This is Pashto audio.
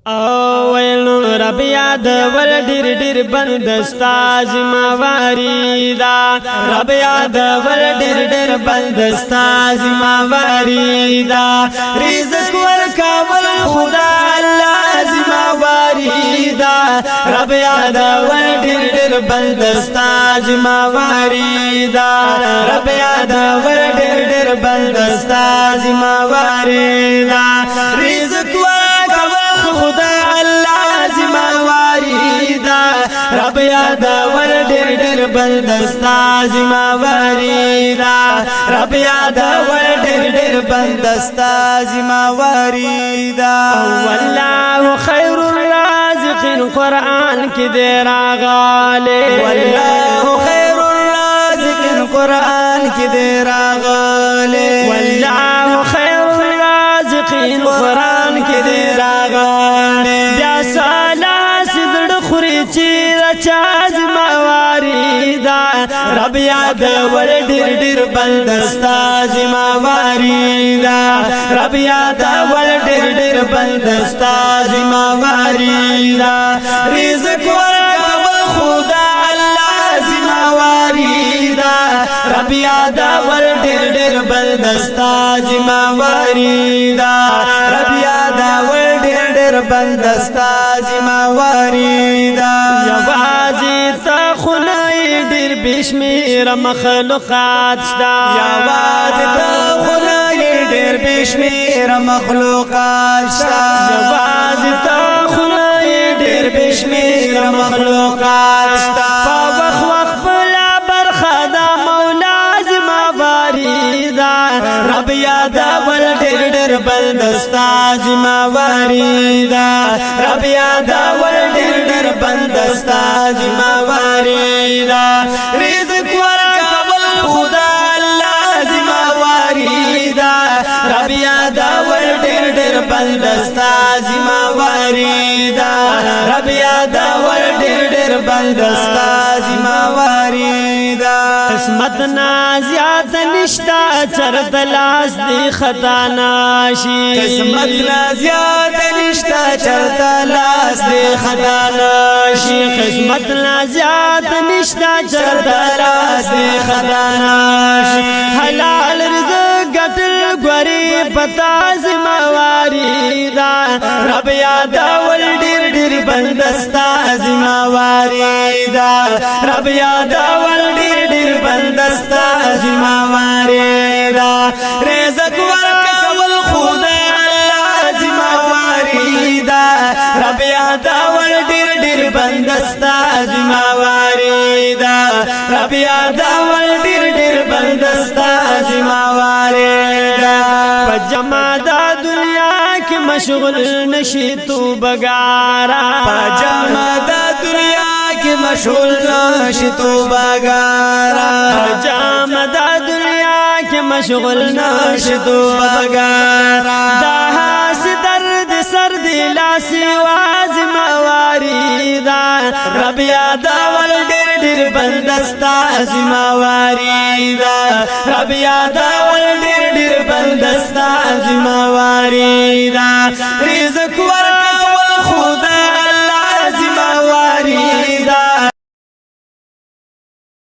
او ویلو رب یاد ول ډیر ډیر بندستا زمواري دا رب یاد ول ډیر ډیر بندستا زمواري دا رزق ورکول خدا الله زمواري دا رب یاد ول ډیر ډیر بندستا زمواري دا رب یاد ول ډیر ډیر بندستا زمواري دا رزق خدا الله زمواري دا رب یاد ور ډېر ډېر بندستا زمواري دا رب یاد ور ډېر ډېر بندستا زمواري دا والله خير الرازقين قرآن کې دې راغاله والله خير الرازقين قرآن کې دې راغاله والله خير الرازقين قرآن کې دې راغاله بیا سالاس زړه خوري چې رچا زمواري دا رب یاد ور ډېر ډېر بندستا زمواري دا رب یاد ور ډېر ډېر بندستا زمواري دا رزق ورکول خدا الله زمواري دا رب یاد ور ډېر ډېر بندستا زمواري دا رب یاد ور ډېر ډېر بندستا زمواري دا یوازې تا خدای ډېر بشمیر مخلوقات شتا یوازې تا خدای ډېر بشمیر مخلوقات شتا یوازې تا خدای ډېر بشمیر مخلوقات شتا په وخت بلا برخه دا مولا زمواري دا رب یاد ول ډېر ډېر بندستا زمواري دا رب یاد ول ډېر ډېر بندستا زمواري دا رزق ورکول خدا الله زمواري دا رب یاد ول ډېر ډېر بندستا زمواري دا رب یاد ول ډېر ډېر بندستا زمواري دا قسمت نازیات نشتا چرت لاس دی خطا ناشی قسمت نازیات نشتا چرت لاس دی خطا ناشی قسمت نازیات نشتا چرت لاس دی خطا ناشی حلال رزق گټل غوري پتا زمواري دا رب یاد ول ډېر ډېر بندستا زمواري دا رب یاد ول ډېر ډېر بندستا زمواري دا رزق ورکول خدا الله زمواري دا رب یاد ول ډېر ډېر بندستا زمواري دا رب یاد ول ډېر ډېر بندستا زمواري دا پجما دا دنیا کې مشغول نشي تو بګارا پجما دا دنیا کې مشغول نشي تو بګارا پجما دا دنیا کې مشغول نشي تو بګارا دا هاس درد سر دی لاس واز مواري دا رب یاد ول ډېر ډېر بندستا زمواري دا رب یاد ول ډېر ډېر بندستا زمواري دا رزق